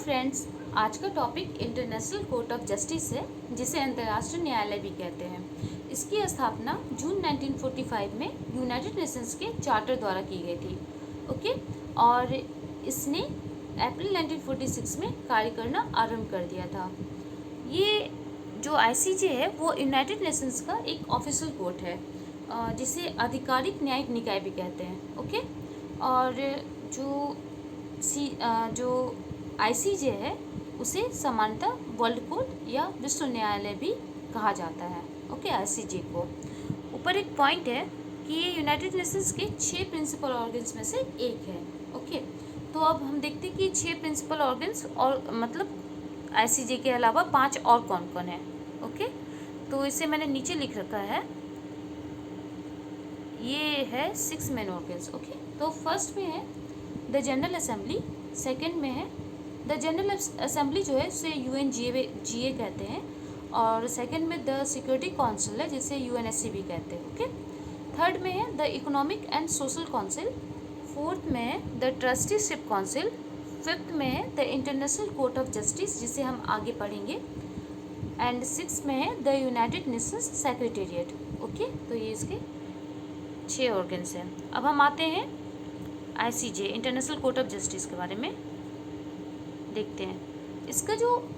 Friends, आज का topic international court of justice है, जिसे अंतर्राष्ट्रीय न्यायालय भी कहते हैं। इसकी स्थापना जून 1945 में यूनाइटेड नेशंस के चार्टर द्वारा की गई थी। ओके, और इसने अप्रैल 1946 में कार्य करना आरंभ कर दिया था। ये जो आईसीजे है वो यूनाइटेड नेशंस का एक ऑफिशियल कोर्ट है, जिसे आधिकारिक न्यायिक निकाय भी कहते हैं। ओके, और जो आईसीजे है उसे सामान्यतः वर्ल्ड कोर्ट या विश्व न्यायालय भी कहा जाता है। ओके, आईसीजे को ऊपर एक पॉइंट है कि ये यूनाइटेड नेशंस के 6 प्रिंसिपल ऑर्गन्स में से एक है। ओके, तो अब हम देखते हैं कि 6 प्रिंसिपल ऑर्गन्स और मतलब आईसीजे के अलावा 5 और कौन कौन है। ओके, तो इसे मैंने नीचे लिख रखा है, ये है 6 मेन ऑर्गन्स। ओके, तो फर्स्ट में है द जनरल असेंबली, सेकंड में है द जनरल असेंबली जो है उसे यूएनजीए कहते हैं, और सेकंड में द सिक्योरिटी काउंसिल है जिसे यूएनएससी भी कहते हैं। ओके, थर्ड में है the economic and social council, fourth में है द ट्रस्टीशिप काउंसिल, फिफ्थ में है the international court of justice जिसे हम आगे पढ़ेंगे, एंड सिक्स में है the United Nations secretariat. Okay, तो ये इसके 6 ऑर्गन्स हैं। अब हम आते हैं ICJ international court of justice के बारे में देखते हैं। इसका जो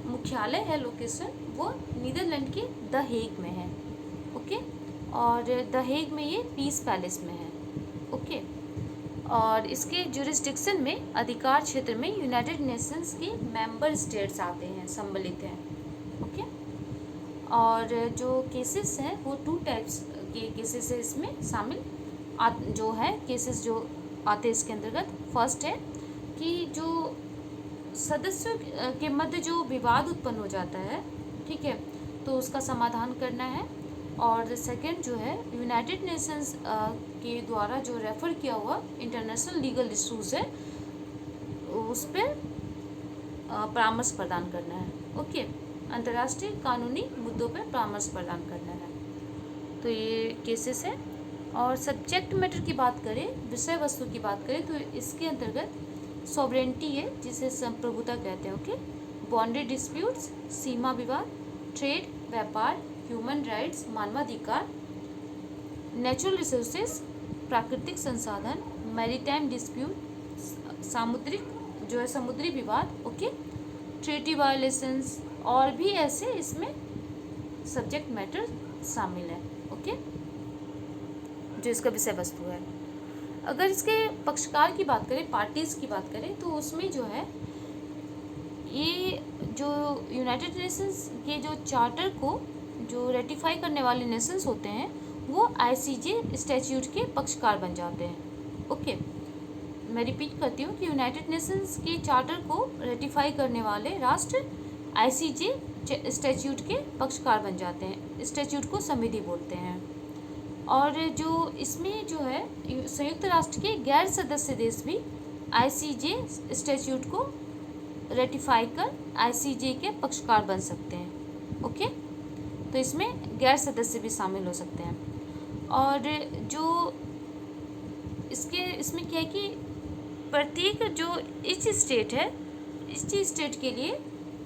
मुख्यालय है, लोकेशन, वो नीदरलैंड के द हेग में है। ओके, और द हेग में ये पीस पैलेस में है। ओके, और इसके जुरिस्डिक्शन में, अधिकार क्षेत्र में, यूनाइटेड नेशंस के मेंबर स्टेट्स आते हैं, सम्मिलित हैं। ओके, और जो केसेस हैं वो 2 टाइप्स के केसेस है इसमें शामिल जो है केसेस जो आते हैं इसके अंतर्गत। फर्स्ट है कि जो सदस्यों के मध्य जो विवाद उत्पन्न हो जाता है, ठीक है, तो उसका समाधान करना है। और सेकंड जो है यूनाइटेड नेशंस के द्वारा जो रेफर किया हुआ इंटरनेशनल लीगल इश्यूज है उस पर परामर्श प्रदान करना है। ओके, अंतर्राष्ट्रीय कानूनी मुद्दों पर परामर्श प्रदान करना है। तो ये केसेस है। और सब्जेक्ट मैटर की बात करें, विषय वस्तु की बात करें, तो इसके अंतर्गत सॉवरेंटी है जिसे संप्रभुता कहते हैं। ओके, बाउंड्री डिस्प्यूट्स, सीमा विवाद, ट्रेड, व्यापार, ह्यूमन राइट्स, मानवाधिकार, नेचुरल रिसोर्सेज, प्राकृतिक संसाधन, मैरीटाइम डिस्प्यूट, सामुद्रिक जो है समुद्री विवाद, ओके, ट्रीटी वायलेशंस, और भी ऐसे इसमें सब्जेक्ट मैटर शामिल है। ओके, जो इसका विषय वस्तु है। अगर इसके पक्षकार की बात करें, पार्टीज की बात करें, तो उसमें जो है ये जो यूनाइटेड नेशंस के जो चार्टर को जो रेटिफाई करने वाले नेशंस होते हैं वो आईसीजे स्टैट्यूट के पक्षकार बन जाते हैं। ओके, मैं रिपीट करती हूँ कि यूनाइटेड नेशंस के चार्टर को रेटिफाई करने वाले राष्ट्र आईसीजे स्टैट्यूट के पक्षकार बन जाते हैं। स्टैट्यूट को संविधि बोलते हैं। और जो इसमें जो है संयुक्त राष्ट्र के गैर सदस्य देश भी आईसीजे स्टैट्यूट को रेटिफाई कर आईसीजे के पक्षकार बन सकते हैं। ओके, तो इसमें गैर सदस्य भी शामिल हो सकते हैं। और जो इसमें क्या है कि प्रत्येक जो ईच स्टेट है, ईच स्टेट के लिए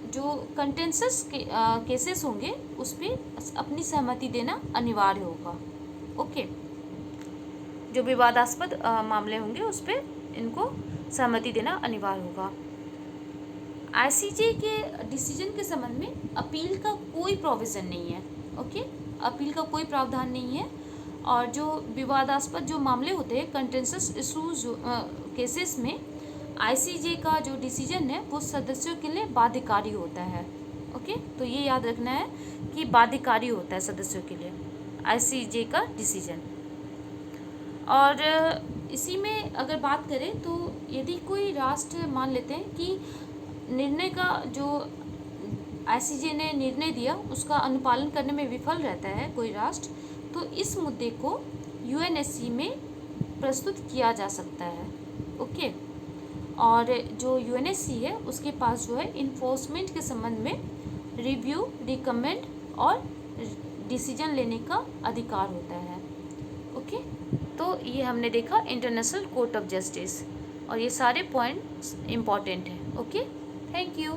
जो कंटेंसस केसेस होंगे उस पर अपनी सहमति देना अनिवार्य होगा। ओके, जो विवादास्पद मामले होंगे उस पर इनको सहमति देना अनिवार्य होगा। आईसीजे के डिसीजन के संबंध में अपील का कोई प्रोविज़न नहीं है। ओके, अपील का कोई प्रावधान नहीं है। और जो विवादास्पद जो मामले होते हैं, कंटेंसस इशूज केसेस में, आईसीजे का जो डिसीजन है वो सदस्यों के लिए बाध्यकारी होता है। ओके, तो ये याद रखना है कि बाध्यकारी होता है सदस्यों के लिए आईसीजे का डिसीजन। और इसी में अगर बात करें तो यदि कोई राष्ट्र मान लेते हैं कि निर्णय का जो आईसीजे ने निर्णय दिया उसका अनुपालन करने में विफल रहता है कोई राष्ट्र, तो इस मुद्दे को यूएनएससी में प्रस्तुत किया जा सकता है। ओके, और जो यूएनएससी है उसके पास जो है इन्फोर्समेंट के संबंध में रिव्यू, रिकमेंड और डिसीजन लेने का अधिकार होता है। ओके, तो ये हमने देखा इंटरनेशनल कोर्ट ऑफ जस्टिस, और ये सारे पॉइंट्स इम्पॉर्टेंट हैं। Okay, thank you.